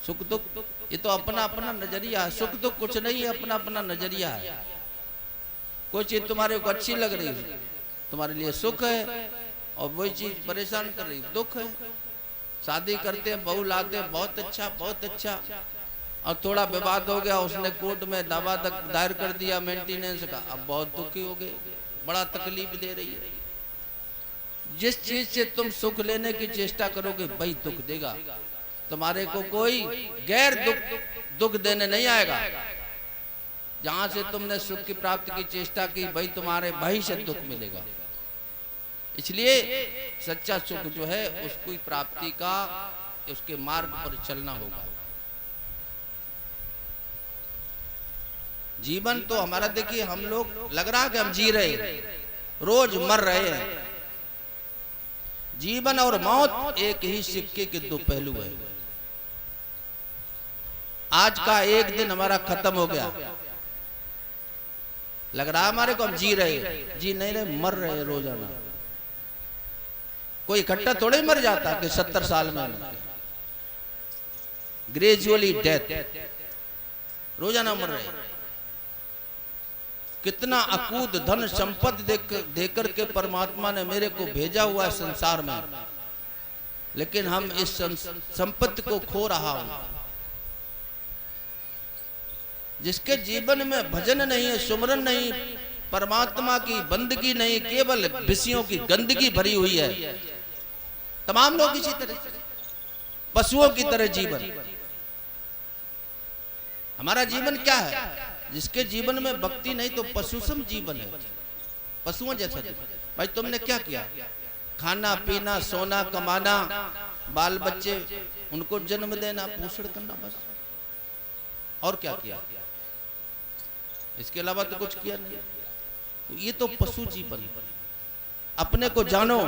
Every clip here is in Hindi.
सुख दुख ये तो अपना अपना नजरिया है। सुख दुख कुछ नहीं है, अपना अपना नजरिया है। कोई चीज तुम्हारे को अच्छी लग रही है, तुम्हारे लिए सुख है, और वही चीज परेशान कर रही दुख है। शादी करते हैं, बहू लाते हैं, बहुत अच्छा बहुत अच्छा, और थोड़ा विवाद हो गया, उसने कोर्ट में दावा दायर कर दिया मेंटेनेंस का, अब बहुत दुखी हो गए, बड़ा तकलीफ दे रही है। जिस चीज से तुम सुख लेने की चेष्टा करोगे वही दुख देगा। तुम्हारे को कोई गैर दुख देने नहीं आएगा। जहां से तुमने सुख की प्राप्ति की चेष्टा की वही तुम्हारे वही से दुख मिलेगा। इसलिए सच्चा सुख जो है उसकी प्राप्ति का, उसके मार्ग पर चलना होगा। जीवन तो हमारा देखिए, हम लोग लग रहा है कि हम जी रहे, रोज मर रहे हैं। जीवन और मौत एक ही सिक्के के दो पहलू है। आज का एक दिन हमारा खत्म हो गया, लग रहा है हमारे को हम जी रहे, जी नहीं रहे, मर रहे रोजाना। कोई इकट्ठा थोड़े मर जाता कि 70 साल में, ग्रेजुअली डेथ, रोजाना मर रहे। कितना अकूत धन संपत्ति देकर के परमात्मा ने मेरे को भेजा हुआ है संसार में, लेकिन हम इस संपत्ति को खो रहा हूं। जिसके जीवन में भजन नहीं है, सुमरन नहीं, परमात्मा की बंदगी नहीं, केवल विषयों की गंदगी भरी हुई है। तमाम लोग इसी तरह पशुओं की तरह जीवन। हमारा जीवन क्या है? जिसके जीवन में भक्ति नहीं तो पशुसम जीवन है, पशुओं जैसा। भाई तुमने क्या किया? खाना पीना, सोना, कमाना, बाल बच्चे उनको जन्म देना, पोषण करना, बस। और क्या किया? इसके अलावा तो कुछ किया नहीं। तो ये तो पशु जीवन। अपने को जानो,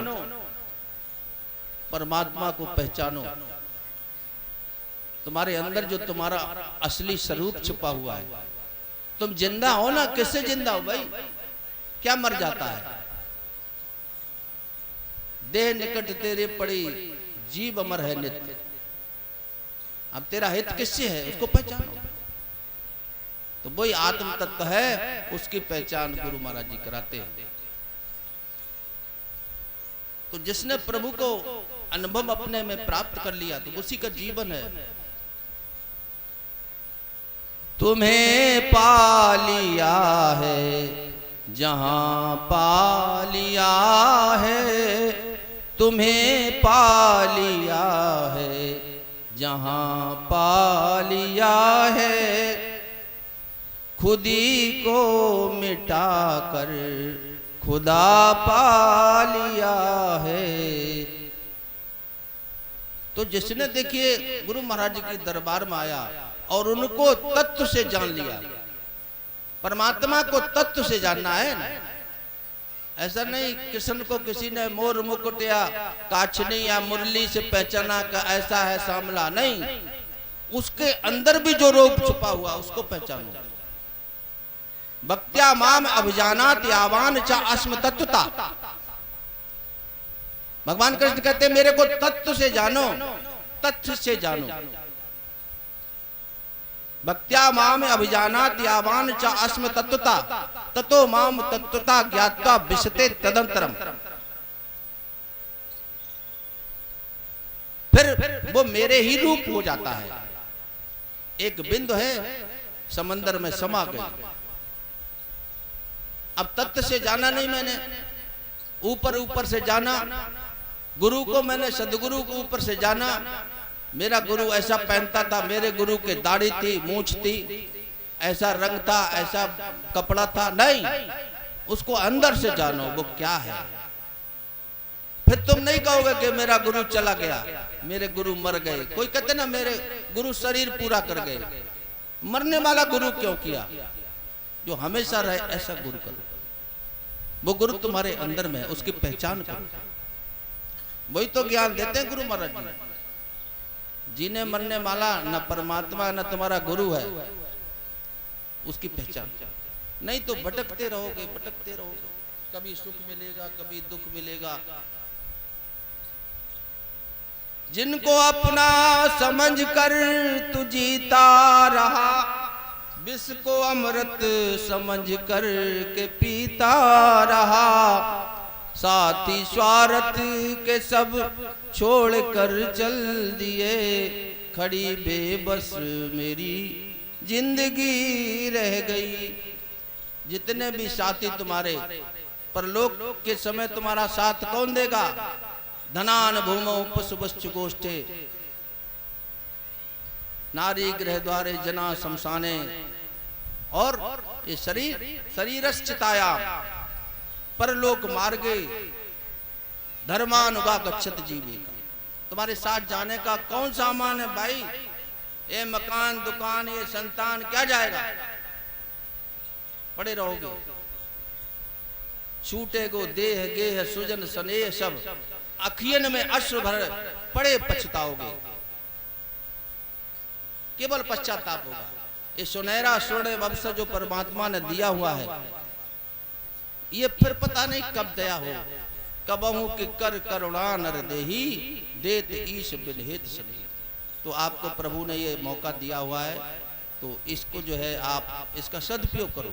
परमात्मा को पहचानो। तुम्हारे अंदर जो तुम्हारा असली स्वरूप छुपा हुआ है। तुम जिंदा हो ना, किससे जिंदा हो भाई? क्या मर जाता है? देह निकट तेरे पड़ी, जीव अमर है नित्य। अब तेरा हित किससे है, उसको पहचानो। तो वही आत्म तत्व है, उसकी पहचान गुरु महाराज जी कराते हैं। तो जिसने प्रभु को अनुभव अपने में प्राप्त कर लिया तो उसी का जीवन है। तुम्हें पा लिया है जहां पा लिया है, तुम्हें पा लिया है जहां पा लिया है, खुदी को मिटा कर खुदा पा लिया है। तो जिसने देखिए गुरु महाराज जी के दरबार में आया और उनको तत्व से जान लिया, परमात्मा को तत्व से जानना है ना। ऐसा नहीं कृष्ण को किसी ने मोर मुकुट या काछनी या मुरली से पहचाना का ऐसा है सामला, नहीं। उसके अंदर भी जो रूप छुपा हुआ उसको पहचानो। भक्त्या माम अभिजानात यावान च अस्म तत्वता। भगवान कृष्ण कहते हैं मेरे को तत्व से जानो, तथ्य से जानो। भक्त्या माम अभिजानात यावान च अस्म तत्वता ततो माम तत्वता ज्ञात्वा विशते तदंतरम। फिर वो मेरे ही रूप हो जाता है। एक बिंदु है, समंदर में समा गई। अब तत्व से जाना नहीं मैंने, ऊपर ऊपर से जाना। गुरु को मैंने सदगुरु को ऊपर से जाना। मेरा गुरु ऐसा पहनता था, मेरे गुरु के दाढ़ी थी, मूंछ थी, ऐसा रंग था, ऐसा कपड़ा था, नहीं। उसको अंदर से जानो वो क्या है। फिर तुम नहीं कहोगे कि मेरा गुरु चला गया, मेरे गुरु मर गए। कोई कहते ना मेरे गुरु शरीर पूरा कर गए। मरने वाला गुरु क्यों किया? जो हमेशा रहे ऐसा गुरु करो। वो गुरु तुम्हारे अंदर में है, उसकी पहचान करो। वही तो ज्ञान देते हैं गुरु महाराज जी। जीने मरने वाला न परमात्मा न तुम्हारा गुरु है, उसकी पहचान। नहीं तो भटकते रहोगे, भटकते रहोगे। कभी सुख मिलेगा, कभी दुख मिलेगा। जिनको अपना समझ कर तू जीता रहा, विष को अमृत समझ कर के पीता रहा। साथी स्वार्थ के सब छोड़ कर चल दिए, खड़ी बेबस मेरी जिंदगी रह गई। जितने भी साथी तुम्हारे परलोक के समय तुम्हारा साथ कौन देगा? धनान भूमौ पशुवश्च गोष्ठे, नारी गृह द्वारे जना शमशाने। और ये शरीरश्चिताया परलोक मार्गे धर्मानुगा गच्छत जीविका। तुम्हारे साथ जाने का कौन सामान है भाई? ये मकान, दुकान, ये संतान क्या जाएगा? पड़े रहोगे। छूटेगो देह गेह सुजन स्नेह सब, अखियन में अश्रु भर पड़े पछताओगे। केवल पश्चाताप होगा। ये सुनहरा स्वर्णिम अवसर जो परमात्मा ने दिया हुआ है, ये फिर पता नहीं कब दया हो। कबहू कि कर करुणा नर देही, देत ईश बिनहेत सने। तो आपको प्रभु ने ये मौका दिया हुआ है, तो इसको जो है आप इसका सदुपयोग करो।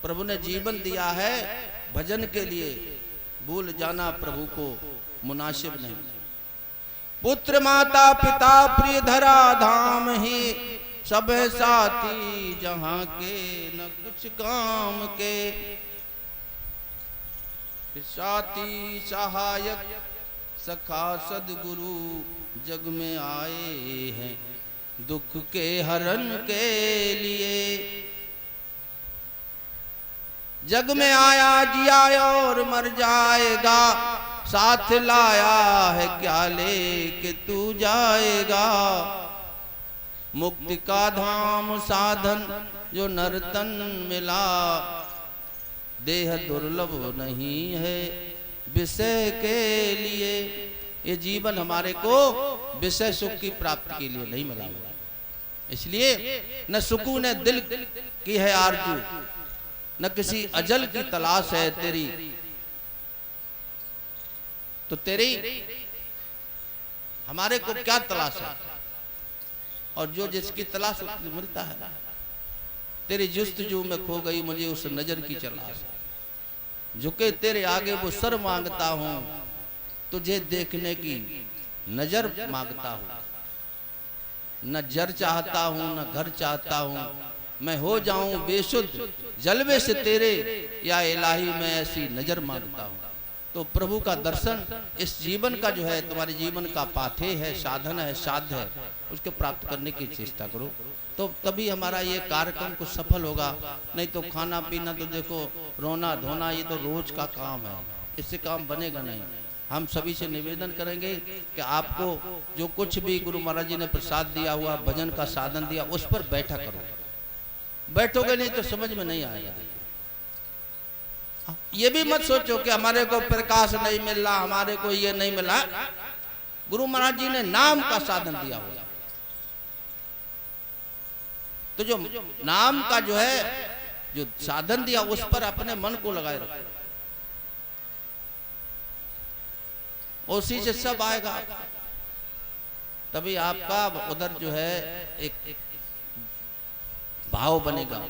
प्रभु ने जीवन दिया है भजन के लिए, भूल जाना प्रभु को मुनासिब नहीं। पुत्र माता पिता प्रिय धरा धाम ही, सब साथी जहां के न कुछ काम के। साथी सहायक सखा सदगुरु जग में आए हैं, दुख के हरण के लिए। जग में आया जिया और मर जाएगा, साथ लाया है क्या लेके तू जाएगा। मुक्ति का धाम साधन जो नर्तन मिला, देह दुर्लभ नहीं है विषय के लिए। ये जीवन हमारे को विषय सुख की प्राप्ति के लिए नहीं मिला। इसलिए न सुकून दिल की है आरजू, न किसी अजल की तलाश है तेरी। तो तेरी हमारे को क्या तलाश है? और जो जिसकी तलाश मिलता है। तेरी जुस्तजू में खो गई मुझे उस नजर की तलाश। झुके तेरे आगे वो सर मांगता हूं, तुझे देखने की नजर मांगता हूं। न जर चाहता हूं न घर चाहता हूं, मैं हो जाऊं बेशुद्ध जलवे से तेरे, या इलाही मैं ऐसी नजर मांगता हूं। तो प्रभु का दर्शन इस जीवन का जो है तुम्हारे जीवन का पाथे है, साधन है, साध्य है, उसको प्राप्त करने की चेष्टा करो। तो तभी हमारा ये कार्यक्रम कुछ सफल होगा। नहीं तो खाना पीना तो देखो, रोना धोना ये तो रोज का काम है, इससे काम बनेगा नहीं। हम सभी से निवेदन करेंगे कि आपको जो कुछ भी गुरु महाराज जी ने प्रसाद दिया हुआ, भजन का साधन दिया, उस पर बैठा करो। बैठोगे नहीं तो समझ में नहीं आएगा। ये भी मत सोचो कि हमारे को प्रकाश नहीं मिल रहा, हमारे को ये नहीं मिला। गुरु महाराज जी ने नाम का साधन दिया हुआ, तो जो नाम का जो है जो साधन दिया, उस पर अपने मन को लगाए रखो, उसी से सब आएगा। तभी आपका उधर जो है एक भाव बनेगा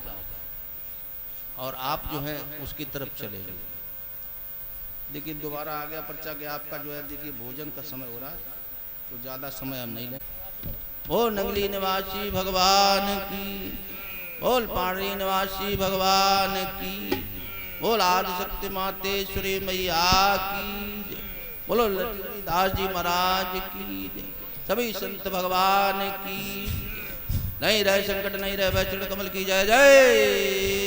और आप जो है उसकी तरफ चलेंगे। देखिए दोबारा आ गया पर्चा कि आपका जो है देखिए भोजन का समय हो रहा है, तो ज़्यादा समय हम नहीं लें। बोल नंगली निवासी भगवान की, बोल पाड़ी निवासी भगवान की, बोल आदिशक्ति मातेश्वरी मैया की, बोलो लक्ष्मीदास जी महाराज की, सभी संत भगवान की। नहीं रहे संकट नहीं रहे वैष्णव कमल की जय जय।